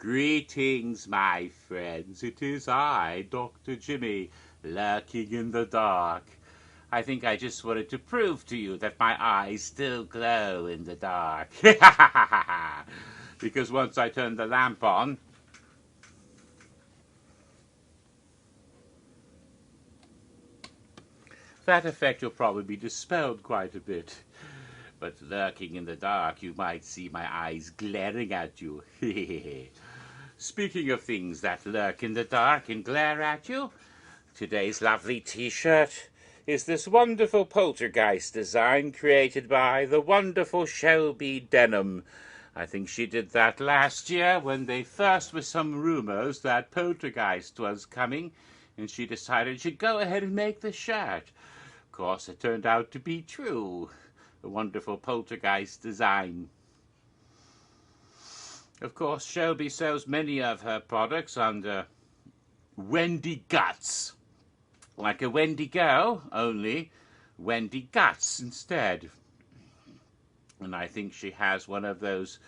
Greetings, my friends. It is I, Dr. Jimmy, lurking in the dark. I think I just wanted to prove to you that my eyes still glow in the dark. Because once I turn the lamp on, that effect will probably be dispelled quite a bit. But lurking in the dark, you might see my eyes glaring at you. Speaking of things that lurk in the dark and glare at you, today's lovely t-shirt is this wonderful poltergeist design created by the wonderful Shelby Denham. I think she did that last year when there first were some rumors that poltergeist was coming, and she decided she'd go ahead and make the shirt. Of course, it turned out to be true. A wonderful poltergeist design. Of course, Shelby sells many of her products under Wendy Guts. Like a Wendigo, only Wendy Guts instead. And I think she has one of those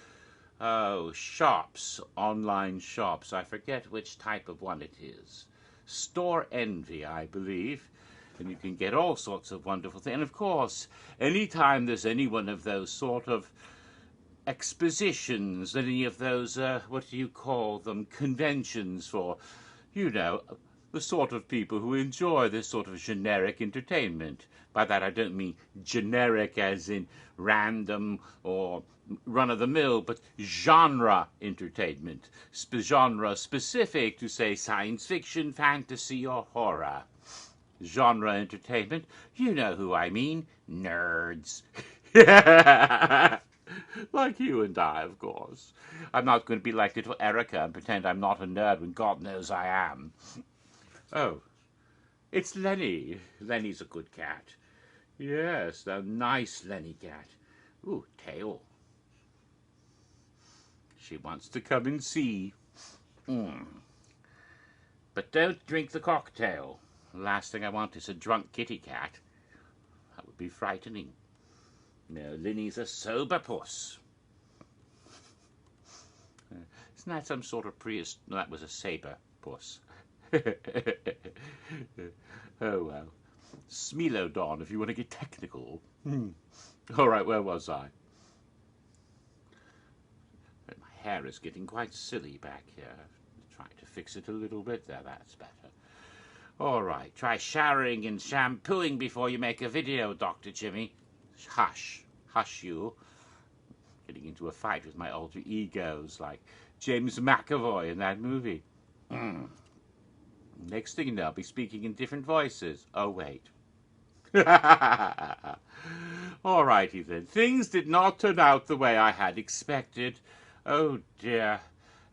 shops, online shops. I forget which type of one it is. Store Envy, I believe. And you can get all sorts of wonderful things. And of course, anytime there's any one of those sort of expositions, any of those, what do you call them, conventions for, you know, the sort of people who enjoy this sort of generic entertainment. By that I don't mean generic as in random or run-of-the-mill, but genre entertainment. Genre specific to, say, science fiction, fantasy, or horror. Genre entertainment, you know who I mean, nerds. Like you and I, of course. I'm not going to be like little Erica and pretend I'm not a nerd when God knows I am. Oh, it's Lenny. Lenny's a good cat. Yes, a nice Lenny cat. Ooh, tail. She wants to come and see. But don't drink the cocktail. The last thing I want is a drunk kitty cat. That would be frightening. No, Lenny's a sober puss. Isn't that some sort of Prius? No, that was a saber puss. Oh, well. Smilodon, if you want to get technical. All right, where was I? My hair is getting quite silly back here. Trying to fix it a little bit there. That's better. All right, try showering and shampooing before you make a video, Dr. Jimmy. Hush. Hush you. Getting into a fight with my alter egos like James McAvoy in that movie. Next thing you know, I'll be speaking in different voices. Oh, wait. All righty then. Things did not turn out the way I had expected. Oh, dear.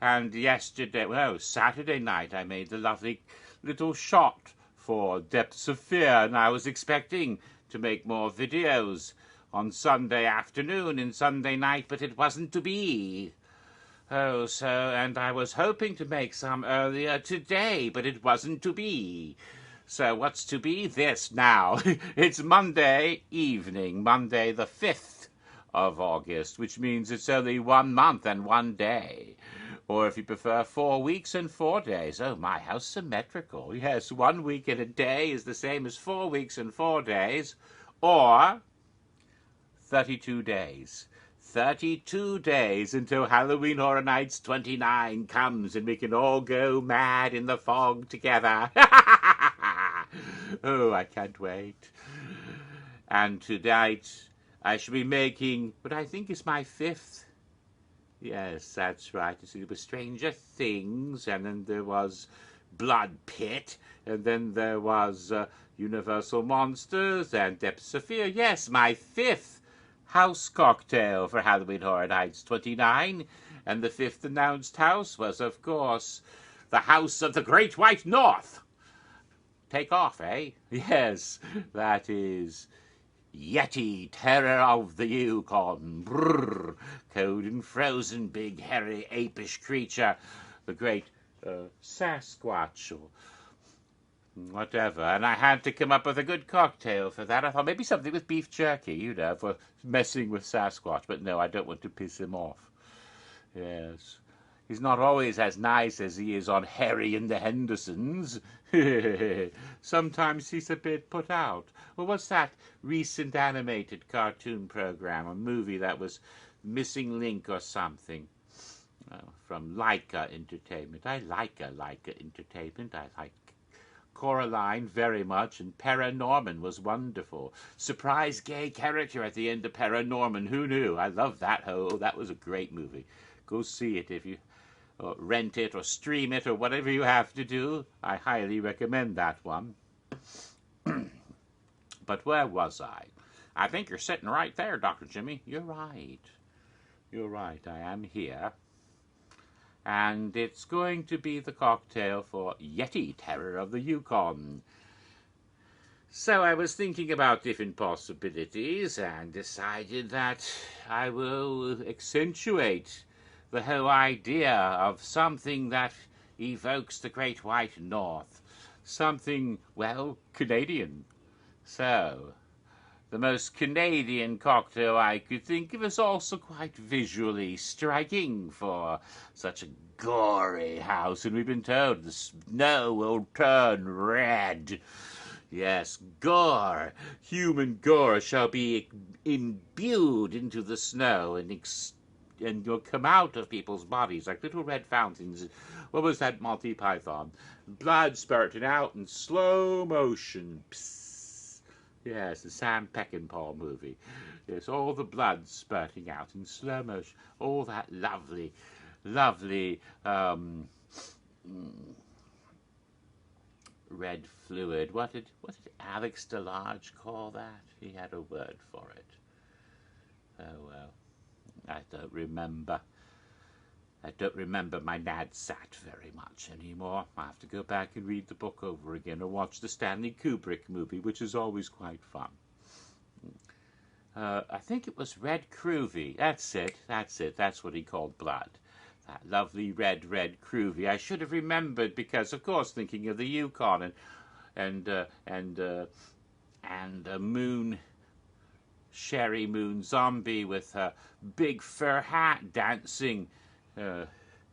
And yesterday, well, Saturday night, I made the lovely little shot for Depths of Fear, and I was expecting to make more videos on Sunday afternoon and Sunday night, but it wasn't to be. Oh, so, and I was hoping to make some earlier today, but it wasn't to be. So what's to be? This now. It's Monday evening, Monday the 5th of August, which means it's only 1 month and 1 day. Or if you prefer, 4 weeks and 4 days. Oh my, how symmetrical. Yes, 1 week and a day is the same as 4 weeks and 4 days. Or 32 days. 32 days until Halloween Horror Nights 29 comes and we can all go mad in the fog together. Oh, I can't wait. And tonight I shall be making what I think is my 5th. Yes, that's right. There was Stranger Things, and then there was Blood Pit, and then there was Universal Monsters and Depths of Fear. Yes, my 5th house cocktail for Halloween Horror Nights 29. And the 5th announced house was, of course, the House of the Great White North. Take off, eh? Yes, that is Yeti, terror of the Yukon. Brrr, cold and frozen, big, hairy, apish creature. The great Sasquatch or whatever. And I had to come up with a good cocktail for that. I thought maybe something with beef jerky, you know, for messing with Sasquatch. But no, I don't want to piss him off. Yes. He's not always as nice as he is on Harry and the Hendersons. Sometimes he's a bit put out. Well, what's that recent animated cartoon program, a movie that was Missing Link or something? From Leica Entertainment. I like Leica Entertainment. I like Coraline very much, and Paranorman was wonderful. Surprise gay character at the end of Paranorman. Who knew? I love that. Oh, that was a great movie. Go see it if you rent it or stream it or whatever you have to do. I highly recommend that one. But where was I? I think you're sitting right there, Dr. Jimmy. You're right. You're right. I am here. And it's going to be the cocktail for Yeti, Terror of the Yukon. So I was thinking about different possibilities and decided that I will accentuate the whole idea of something that evokes the Great White North. Something, well, Canadian. So, the most Canadian cocktail I could think of is also quite visually striking for such a gory house, and we've been told the snow will turn red. Yes, gore, human gore shall be imbued into the snow and will come out of people's bodies like little red fountains. What was that Monty Python? Blood spurting out in slow motion. Psst. Yes, the Sam Peckinpah movie. Yes, all the blood spurting out in slow motion. All that lovely, lovely red fluid. What did Alex DeLarge call that? He had a word for it. Oh well, I don't remember. I don't remember my NADSAT very much anymore. I have to go back and read the book over again or watch the Stanley Kubrick movie, which is always quite fun. I think it was Red Cruvy. That's it. That's what he called blood. That lovely red Cruvy. I should have remembered because, of course, thinking of the Yukon and a moon, Sherry Moon zombie with a big fur hat dancing.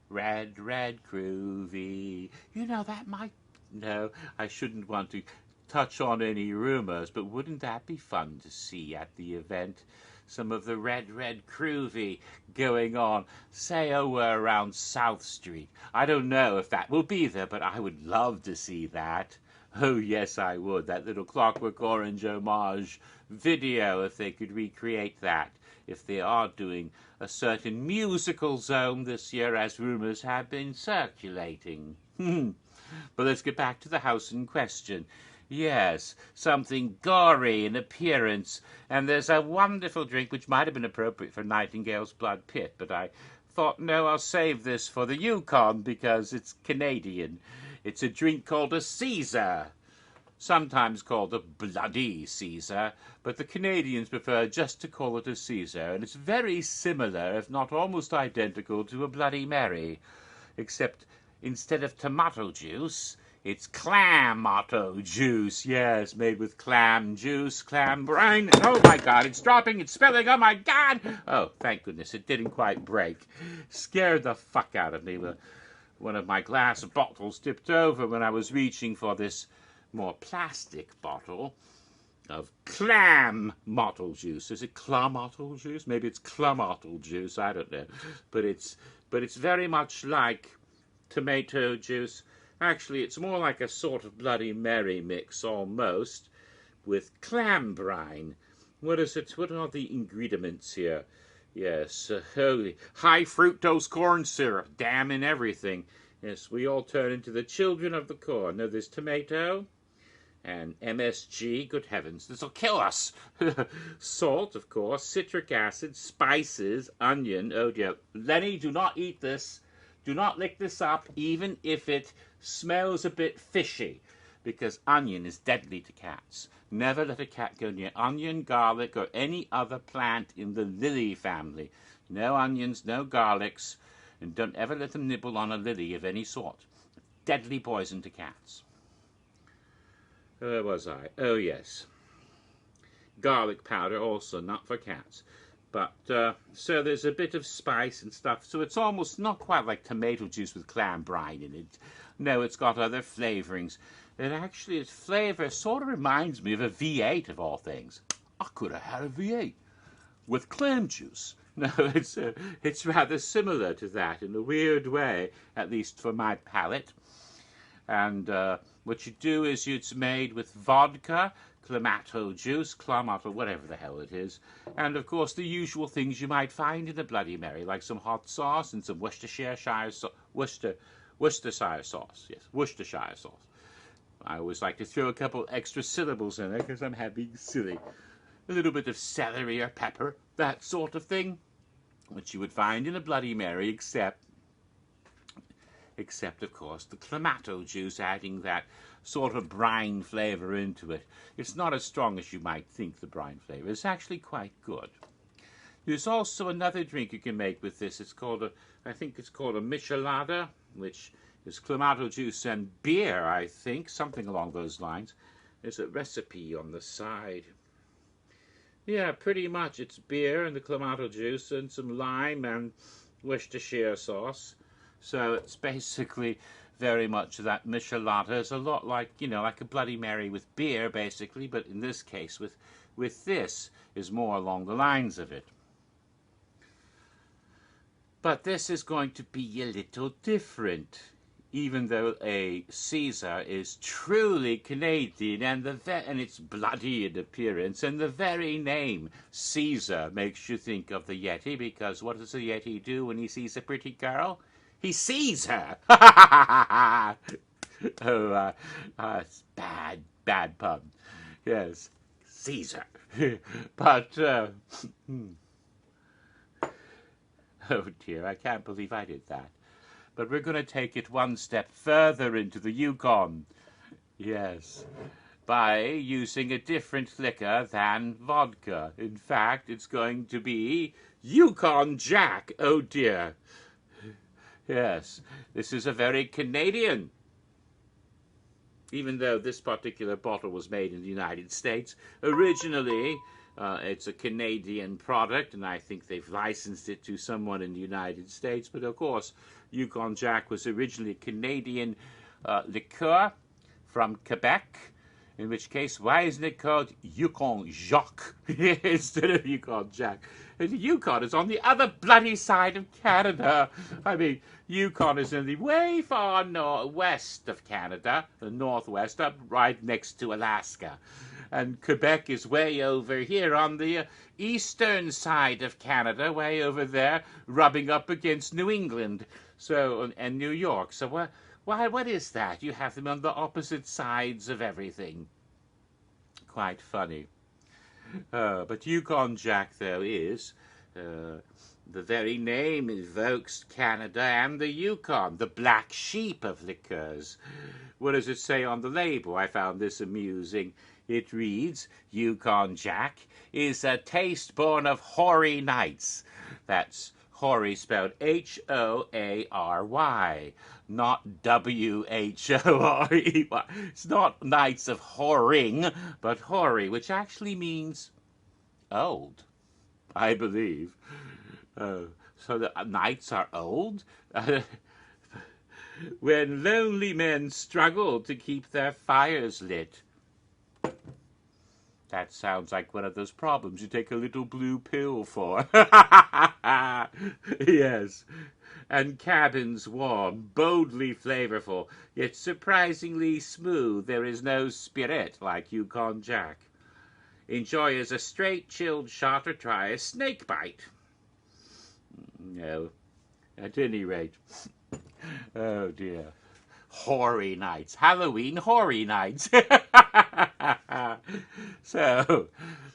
Red Cruvy. You know, that might... No, I shouldn't want to touch on any rumors, but wouldn't that be fun to see at the event? Some of the red Cruvy going on, say, around South Street. I don't know if that will be there, but I would love to see that. Oh, yes, I would. That little Clockwork Orange homage video, if they could recreate that. If they are doing a certain musical zone this year, as rumors have been circulating. But let's get back to the house in question. Yes, something gory in appearance, and there's a wonderful drink which might have been appropriate for Nightingale's Blood Pit, but I thought, no, I'll save this for the Yukon because it's Canadian. It's a drink called a Caesar, sometimes called a Bloody Caesar, but the Canadians prefer just to call it a Caesar, and it's very similar, if not almost identical, to a Bloody Mary, except instead of tomato juice, it's clamato juice. Yes, made with clam juice, clam brine. Oh my God, it's dropping, it's spilling, oh my God. Oh, thank goodness, it didn't quite break. Scared the fuck out of me. One of my glass bottles tipped over when I was reaching for this more plastic bottle of clam mottle juice. Is it clamato juice? Maybe it's clamato juice, I don't know. But it's very much like tomato juice. Actually, it's more like a sort of Bloody Mary mix almost with clam brine. What is it? What are the ingredients here? Yes, high fructose corn syrup, damn in everything. Yes, we all turn into the children of the corn. Now there's tomato and MSG. Good heavens, this will kill us. Salt, of course, citric acid, spices, onion. Oh dear. Lenny, do not eat this. Do not lick this up, even if it smells a bit fishy, because onion is deadly to cats. Never let a cat go near onion, garlic, or any other plant in the lily family. No onions, no garlics, and don't ever let them nibble on a lily of any sort. Deadly poison to cats. Where was I? Oh, yes. Garlic powder also, not for cats. But so there's a bit of spice and stuff. So it's almost not quite like tomato juice with clam brine in it. No, it's got other flavorings. It actually, its flavor sort of reminds me of a V8 of all things. I could have had a V8 with clam juice. No, it's rather similar to that in a weird way, at least for my palate. And what you do is it's made with vodka, clamato juice, clamato, whatever the hell it is, and of course the usual things you might find in a Bloody Mary, like some hot sauce and some Worcestershire sauce. Yes, Worcestershire sauce. I always like to throw a couple extra syllables in there because I'm having silly. A little bit of celery or pepper, that sort of thing, which you would find in a Bloody Mary, except of course the clamato juice, adding that sort of brine flavor into it. It's not as strong as you might think, the brine flavor. It's actually quite good. There's also another drink you can make with this. I think it's called a michelada, which is clamato juice and beer, I think, something along those lines. There's a recipe on the side. Yeah, pretty much it's beer and the clamato juice and some lime and Worcestershire sauce. So it's basically very much that michelada. It's a lot like, like a Bloody Mary with beer, basically, but in this case, with this, is more along the lines of it. But this is going to be a little different, even though a Caesar is truly Canadian and it's bloody in appearance, and the very name Caesar makes you think of the Yeti, because what does the Yeti do when he sees a pretty girl? He sees her. It's bad pun. Yes, Caesar. But oh dear, I can't believe I did that. But we're going to take it one step further into the Yukon. Yes, by using a different liquor than vodka. In fact, it's going to be Yukon Jack. Oh dear. Yes, this is a very Canadian. Even though this particular bottle was made in the United States, originally it's a Canadian product, and I think they've licensed it to someone in the United States. But of course, Yukon Jack was originally a Canadian liqueur from Quebec. In which case, why isn't it called Yukon Jacques instead of Yukon Jack? And the Yukon is on the other bloody side of Canada. I mean, Yukon is in the way far west of Canada, the northwest, up right next to Alaska. And Quebec is way over here on the eastern side of Canada, way over there, rubbing up against New England, and New York. So what is that? You have them on the opposite sides of everything. Quite funny. But Yukon Jack, though, is the very name evokes Canada and the Yukon, the black sheep of liqueurs. What does it say on the label? I found this amusing. It reads, Yukon Jack is a taste born of hoary nights. That's hoary spelled H-O-A-R-Y, not W-H-O-R-E-Y. It's not nights of whoring, but hoary, which actually means old, I believe. So the nights are old? When lonely men struggle to keep their fires lit. That sounds like one of those problems you take a little blue pill for. Yes. And cabins warm, boldly flavorful, yet surprisingly smooth. There is no spirit like Yukon Jack. Enjoy as a straight, chilled shot or try a snake bite. No. At any rate. Oh, dear. Hoary nights. Halloween hoary nights. So,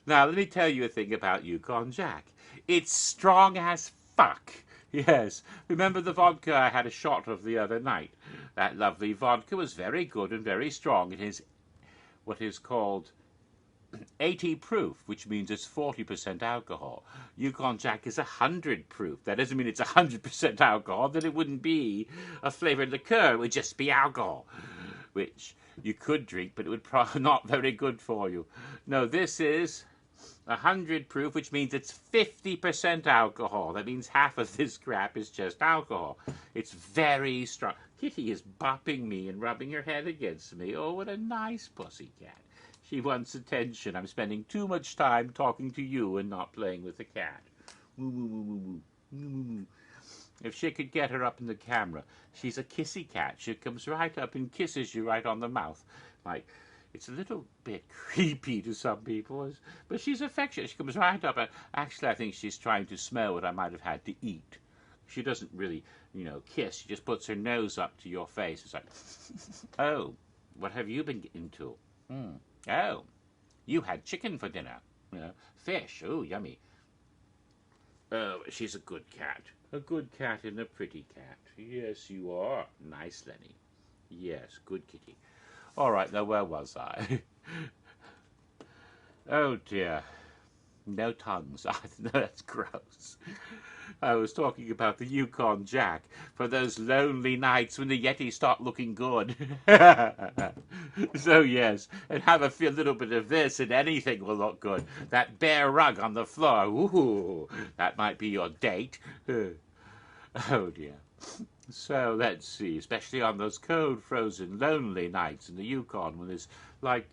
now let me tell you a thing about Yukon Jack. It's strong as fuck. Yes. Remember the vodka I had a shot of the other night? That lovely vodka was very good and very strong. It is what is called 80 proof, which means it's 40% alcohol. Yukon Jack is 100 proof. That doesn't mean it's 100% alcohol. Then it wouldn't be a flavored liqueur. It would just be alcohol, which you could drink, but it would probably not very good for you. No, this is 100 proof, which means it's 50% alcohol. That means half of this crap is just alcohol. It's very strong. Kitty is bopping me and rubbing her head against me. Oh, what a nice pussycat. She wants attention. I'm spending too much time talking to you and not playing with the cat. Woo, woo, woo, woo, woo, woo. If she could get her up in the camera. She's a kissy cat. She comes right up and kisses you right on the mouth. Like, it's a little bit creepy to some people, but she's affectionate. She comes right up. And actually, I think she's trying to smell what I might have had to eat. She doesn't really, kiss. She just puts her nose up to your face. It's like, oh, what have you been into? Oh, you had chicken for dinner. Fish. Oh, yummy. Oh, she's a good cat. A good cat and a pretty cat. Yes, you are. Nice, Lenny. Yes, good kitty. All right, now where was I? Oh, dear. No tongues. No, that's gross. I was talking about the Yukon Jack for those lonely nights when the Yeti start looking good. So, yes, and have a little bit of this and anything will look good. That bare rug on the floor. Ooh, that might be your date. Oh, dear. So, let's see, especially on those cold, frozen, lonely nights in the Yukon when there's, like,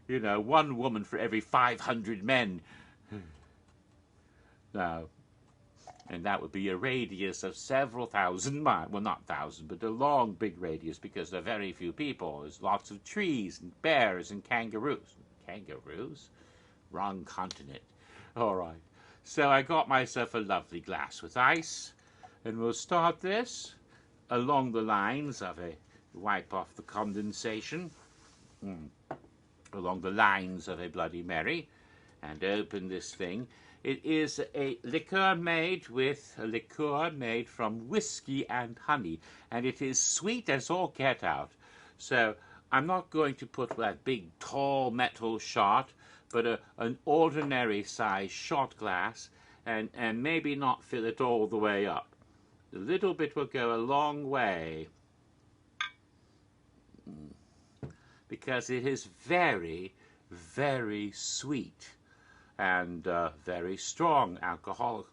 one woman for every 500 men. Now, and that would be a radius of several thousand miles. Well, not thousand, but a long, big radius because there are very few people. There's lots of trees and bears and kangaroos. Kangaroos? Wrong continent. All right. So I got myself a lovely glass with ice, and we'll start this along the lines of a wipe off the condensation, along the lines of a Bloody Mary, and open this thing. It is a liqueur made from whiskey and honey, and it is sweet as all get out. So I'm not going to put that big, tall metal shot, but an ordinary size shot glass, and maybe not fill it all the way up. A little bit will go a long way, because it is very, very sweet and very strong alcohol.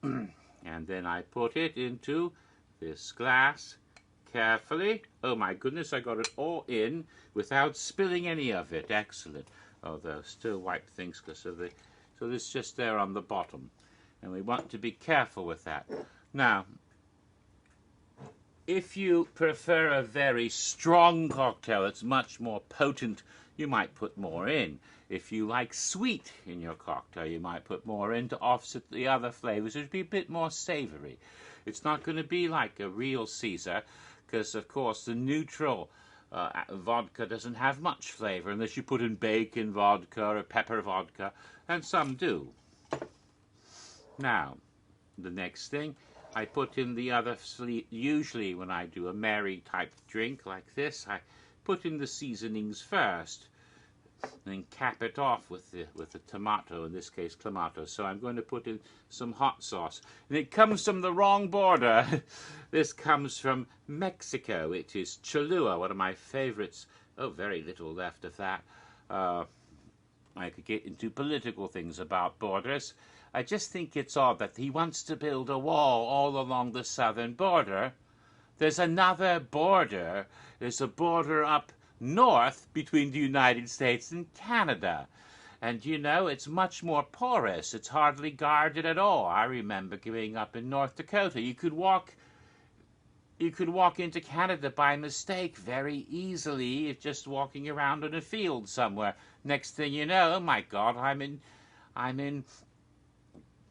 And then I put it into this glass carefully. Oh my goodness, I got it all in without spilling any of it. Excellent. Oh, they'll still wipe things because of so this is just there on the bottom. And we want to be careful with that. Now, if you prefer a very strong cocktail that's much more potent, you might put more in. If you like sweet in your cocktail, you might put more in to offset the other flavors. It would be a bit more savory. It's not going to be like a real Caesar, because, of course, the neutral vodka doesn't have much flavor unless you put in bacon vodka or pepper vodka, and some do. Now, the next thing, I put in the other sleeve. Usually when I do a Mary type drink like this, I put in the seasonings first, and cap it off with the tomato, in this case clamato. So I'm going to put in some hot sauce, and it comes from the wrong border. This comes from Mexico. It is Cholula, one of my favorites. Oh, very little left of that. I could get into political things about borders. I just think it's odd that he wants to build a wall all along the southern border. There's another border. There's a border up north between the United States and Canada. And it's much more porous. It's hardly guarded at all. I remember growing up in North Dakota. You could walk into Canada by mistake very easily if just walking around in a field somewhere. Next thing you know, oh my God, I'm in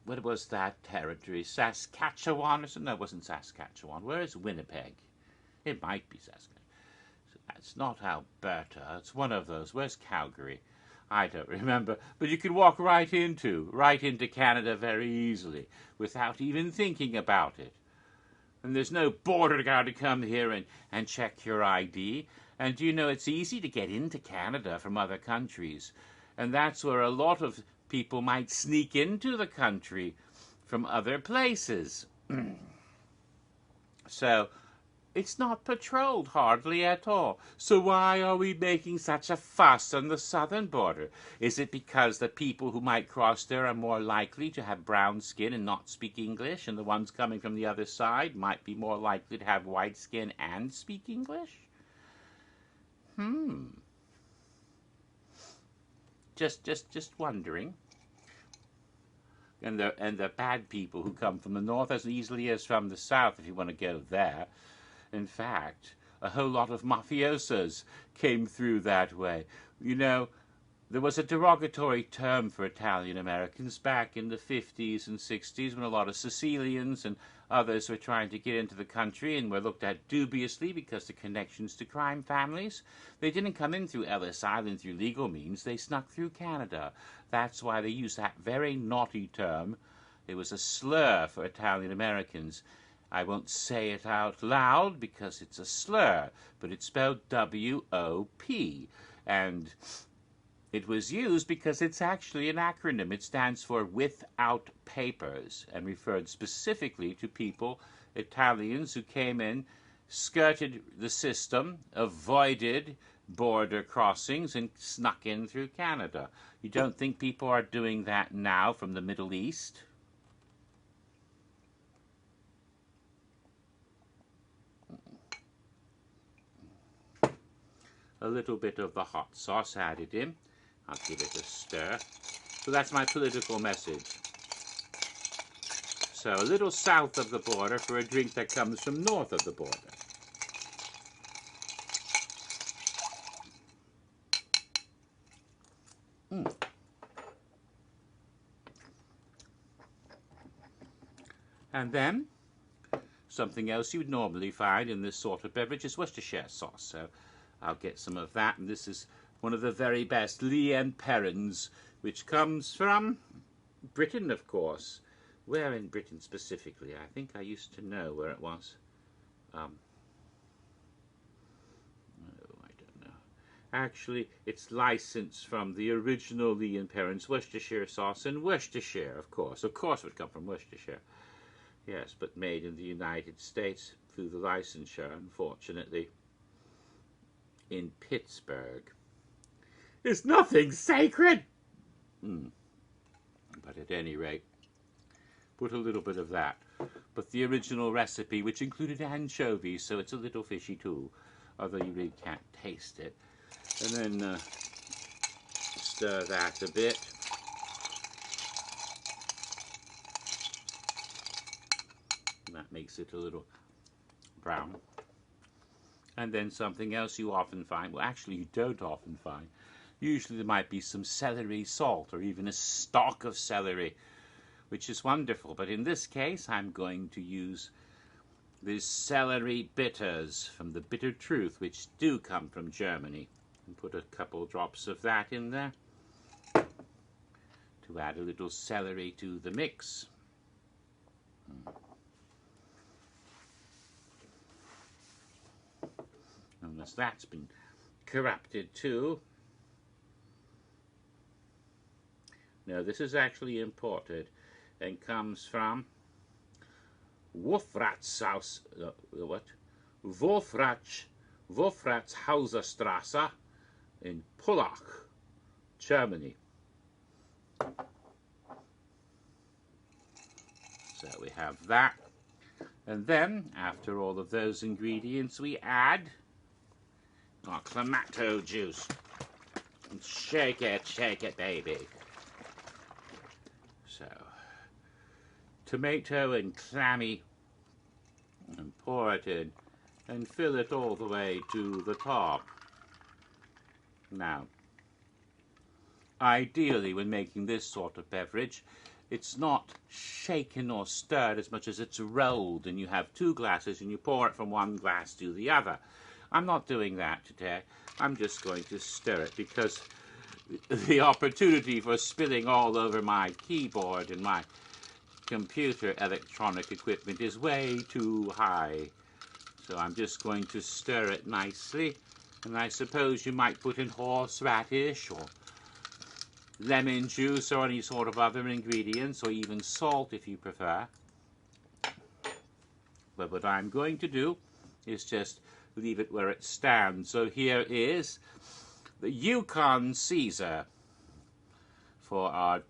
what was that territory? Saskatchewan or something? No, it wasn't Saskatchewan. Where is Winnipeg? It might be Saskatchewan. It's not Alberta. It's one of those. Where's Calgary? I don't remember. But you could walk right into Canada very easily without even thinking about it. And there's no border guard to come here and check your ID. And it's easy to get into Canada from other countries. And that's where a lot of people might sneak into the country from other places. So It's not patrolled hardly at all. So why are we making such a fuss on the southern border? Is it because the people who might cross there are more likely to have brown skin and not speak English, and the ones coming from the other side might be more likely to have white skin and speak English? Just wondering. And the bad people who come from the north as easily as from the south, if you want to go there. In fact, a whole lot of mafiosos came through that way. You know, there was a derogatory term for Italian Americans back in the 50s and 60s when a lot of Sicilians and others were trying to get into the country and were looked at dubiously because of connections to crime families. They didn't come in through Ellis Island through legal means. They snuck through Canada. That's why they used that very naughty term. It was a slur for Italian Americans. I won't say it out loud because it's a slur, but it's spelled W-O-P. And it was used because it's actually an acronym. It stands for Without Papers and referred specifically to people, Italians, who came in, skirted the system, avoided border crossings, and snuck in through Canada. You don't think people are doing that now from the Middle East? A little bit of the hot sauce added in. I'll give it a stir. So that's my political message. So a little south of the border for a drink that comes from north of the border. And then, something else you'd normally find in this sort of beverage is Worcestershire sauce. So I'll get some of that, and this is one of the very best Lee and Perrins, which comes from Britain, of course. Where in Britain specifically? I think I used to know where it was. Oh, I don't know. Actually, it's licensed from the original Lee and Perrins Worcestershire sauce in Worcestershire, of course. Of course it would come from Worcestershire. Yes, but made in the United States through the licensure, unfortunately, in Pittsburgh. There's nothing sacred! But at any rate, put a little bit of that. But the original recipe, which included anchovies, so it's a little fishy too, although you really can't taste it. And then stir that a bit. And that makes it a little brown. And then something else you often find, well actually you don't often find, usually there might be some celery salt or even a stalk of celery, which is wonderful. But in this case I'm going to use these celery bitters from the Bitter Truth, which do come from Germany, and put a couple drops of that in there to add a little celery to the mix. Unless that's been corrupted too. No, this is actually imported and comes from Wolfratshauser Strasse in Pullach, Germany. So we have that. And then, after all of those ingredients, we add our clamato juice. And shake it, baby. So, tomato and clammy, and pour it in, and fill it all the way to the top. Now, ideally, when making this sort of beverage, it's not shaken or stirred as much as it's rolled, and you have two glasses and you pour it from one glass to the other. I'm not doing that today. I'm just going to stir it because the opportunity for spilling all over my keyboard and my computer electronic equipment is way too high. So I'm just going to stir it nicely, and I suppose you might put in horseradish or lemon juice or any sort of other ingredients, or even salt if you prefer. But what I'm going to do is just leave it where it stands. So here is the Yukon Caesar for our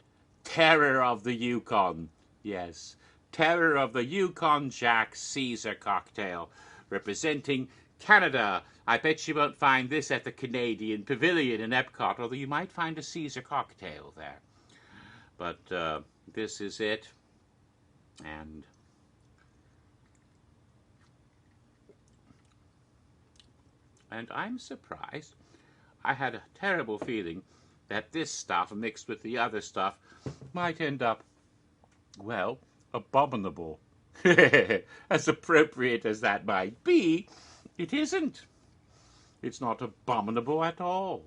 Terror of the Yukon. Yes, Terror of the Yukon Jack Caesar cocktail, representing Canada. I bet you won't find this at the Canadian Pavilion in Epcot, although you might find a Caesar cocktail there. But this is it. And I'm surprised. I had a terrible feeling that this stuff mixed with the other stuff might end up, well, abominable. As appropriate as that might be, it isn't. It's not abominable at all.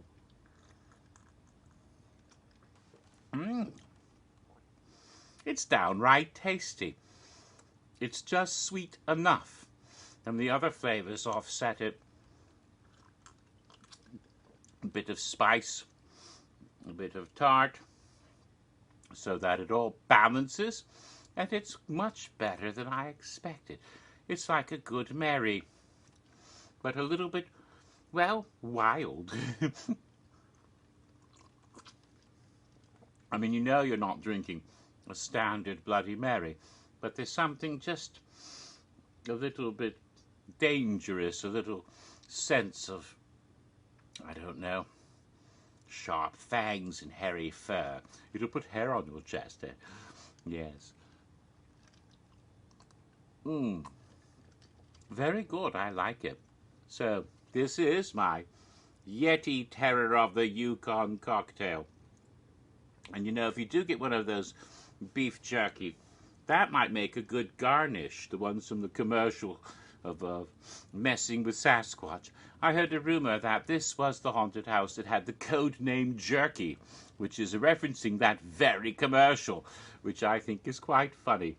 It's downright tasty. It's just sweet enough, and the other flavors offset it. A bit of spice, a bit of tart, so that it all balances, and it's much better than I expected. It's like a good Mary, but a little bit, well, wild. I mean, you know you're not drinking a standard Bloody Mary, but there's something just a little bit dangerous, a little sense of, I don't know, sharp fangs and hairy fur. It'll put hair on your chest, eh? Yes. Very good, I like it. So, this is my Yeti Terror of the Yukon cocktail. And you know, if you do get one of those beef jerky, that might make a good garnish, the ones from the commercial of messing with Sasquatch. I heard a rumor that this was the haunted house that had the code name Jerky, which is referencing that very commercial, which I think is quite funny.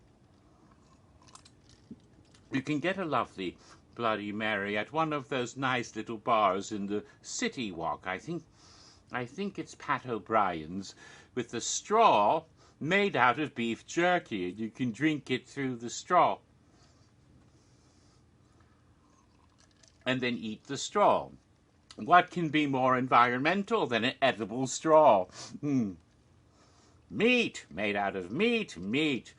You can get a lovely Bloody Mary at one of those nice little bars in the City Walk. I think it's Pat O'Brien's, with the straw made out of beef jerky, and you can drink it through the straw and then eat the straw. What can be more environmental than an edible straw? Meat, made out of meat.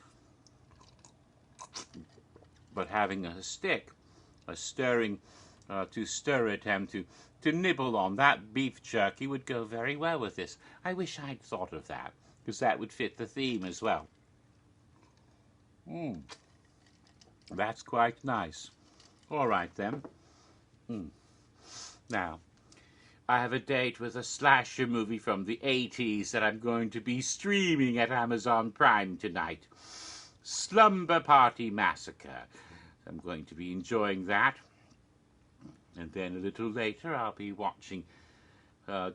But having a stick, a stirring, to stir it and to nibble on that beef jerky would go very well with this. I wish I'd thought of that, because that would fit the theme as well. That's quite nice. All right then. Now, I have a date with a slasher movie from the 80s that I'm going to be streaming at Amazon Prime tonight. Slumber Party Massacre. I'm going to be enjoying that. And then a little later I'll be watching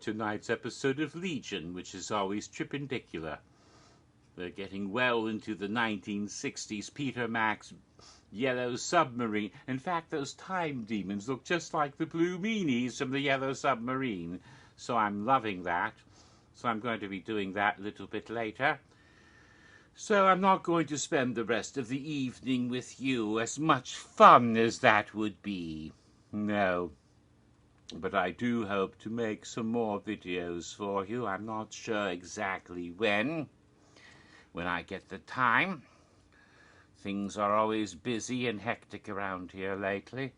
tonight's episode of Legion, which is always tripendicular. They're getting well into the 1960s Peter Max Yellow Submarine. In fact, those time demons look just like the blue meanies from the Yellow Submarine. So I'm loving that. So I'm going to be doing that a little bit later. So I'm not going to spend the rest of the evening with you, as much fun as that would be. No. But I do hope to make some more videos for you. I'm not sure exactly when I get the time. Things are always busy and hectic around here lately,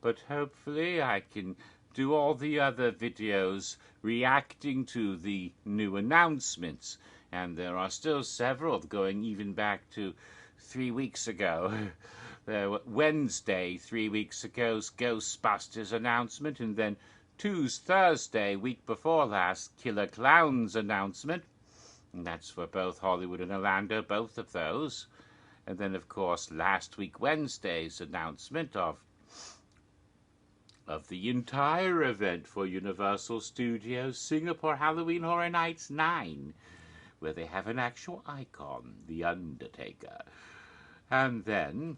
but hopefully I can do all the other videos reacting to the new announcements, and there are still several going even back to 3 weeks ago. Wednesday, 3 weeks ago's Ghostbusters announcement, and then Thursday, week before last, Killer Clowns announcement, and that's for both Hollywood and Orlando, both of those. And then, of course, last week, Wednesday's announcement of the entire event for Universal Studios Singapore Halloween Horror Nights 9, where they have an actual icon, The Undertaker. And then,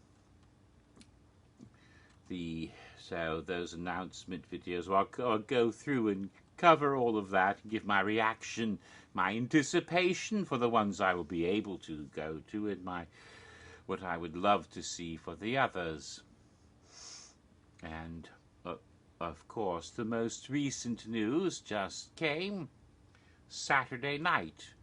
so those announcement videos, I'll go through and cover all of that, and give my reaction, my anticipation for the ones I will be able to go to, and what I would love to see for the others. And, of course, the most recent news just came Saturday night,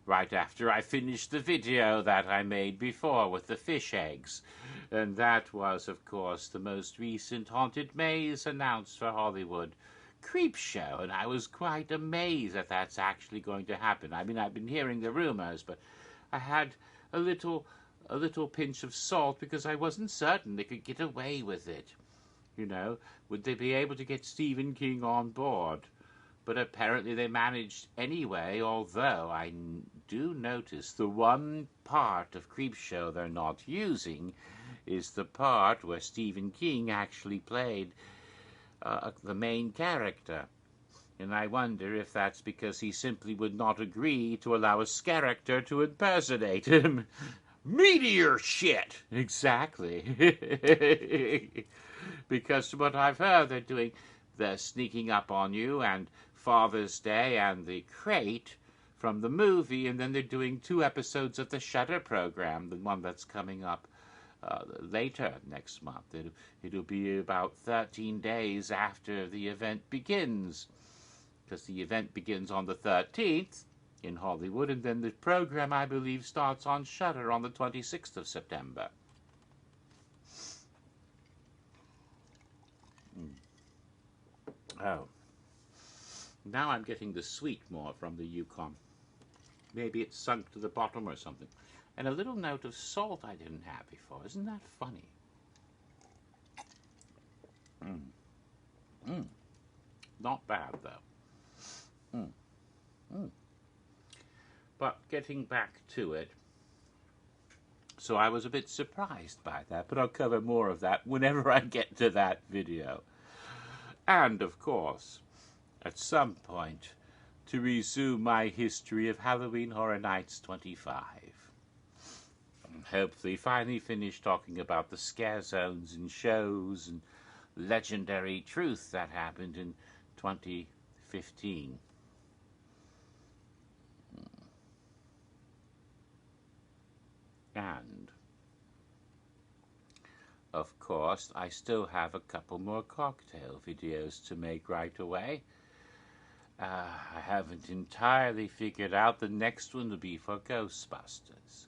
right after I finished the video that I made before with the fish eggs. And that was, of course, the most recent haunted maze announced for Hollywood Creep Show. And I was quite amazed that that's actually going to happen. I mean, I've been hearing the rumors, but I had a little pinch of salt because I wasn't certain they could get away with it. You know, would they be able to get Stephen King on board? But apparently they managed anyway, although I do notice the one part of Creepshow they're not using is the part where Stephen King actually played the main character. And I wonder if that's because he simply would not agree to allow a character to impersonate him. Meteor shit! Exactly. Because from what I've heard, they're sneaking up on you, and Father's Day and The Crate from the movie, and then they're doing 2 episodes of the Shudder program, the one that's coming up later next month. It'll be about 13 days after the event begins, because the event begins on the 13th in Hollywood, and then the program, I believe, starts on Shudder on the 26th of September. Oh. Now I'm getting the sweet more from the Yukon. Maybe it's sunk to the bottom or something. And a little note of salt I didn't have before. Isn't that funny? Not bad, though. But getting back to it, so I was a bit surprised by that, but I'll cover more of that whenever I get to that video. And, of course, at some point, to resume my history of Halloween Horror Nights 25. And hopefully finally finish talking about the scare zones and shows and legendary truth that happened in 2015. And, of course, I still have a couple more cocktail videos to make right away. I haven't entirely figured out. The next one will be for Ghostbusters.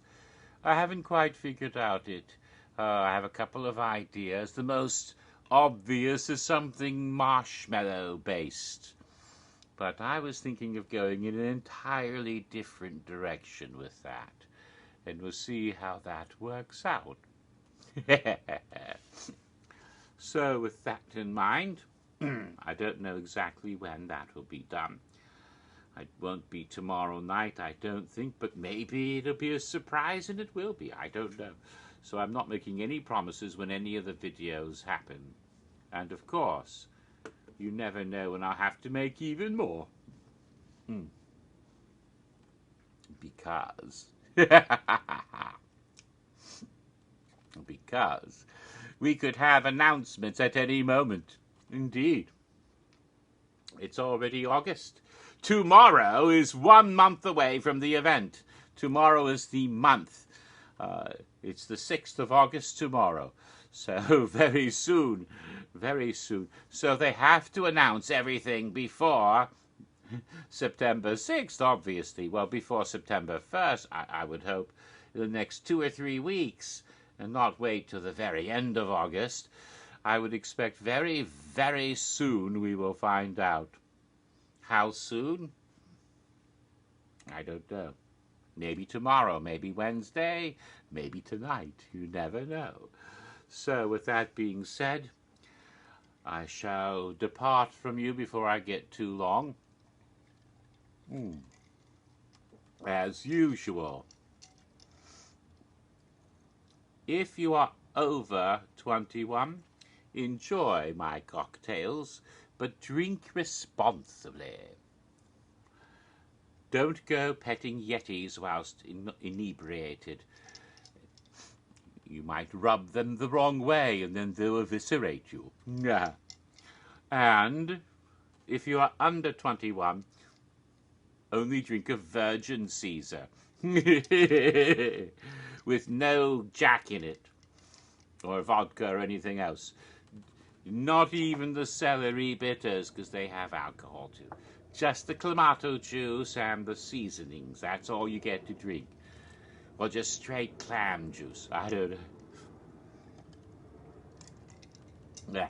I haven't quite figured out it. I have a couple of ideas. The most obvious is something marshmallow-based. But I was thinking of going in an entirely different direction with that. And we'll see how that works out. So with that in mind, I don't know exactly when that will be done. It won't be tomorrow night, I don't think, but maybe it'll be a surprise, and it will be. I don't know. So I'm not making any promises when any of the videos happen. And of course, you never know when I'll have to make even more. Because we could have announcements at any moment. Indeed. It's already August. Tomorrow is 1 month away from the event. Tomorrow is the month. It's the 6th of August tomorrow. So very soon. Very soon. So they have to announce everything before September 6th, obviously. Well, before September 1st, I would hope, in the next 2 or 3 weeks, and not wait till the very end of August. I would expect very, very soon we will find out. How soon? I don't know. Maybe tomorrow, maybe Wednesday, maybe tonight. You never know. So, with that being said, I shall depart from you before I get too long. As usual, if you are over 21, enjoy my cocktails, but drink responsibly. Don't go petting Yetis whilst inebriated. You might rub them the wrong way and then they'll eviscerate you. And if you are under 21, only drink a Virgin Caesar with no Jack in it, or vodka or anything else. Not even the celery bitters, because they have alcohol too. Just the clamato juice and the seasonings. That's all you get to drink. Or just straight clam juice. I don't know. Yeah.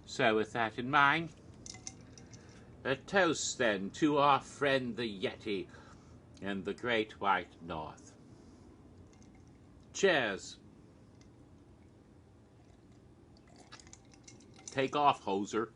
So with that in mind, a toast then to our friend the Yeti and the Great White North. Cheers. Take off, hoser.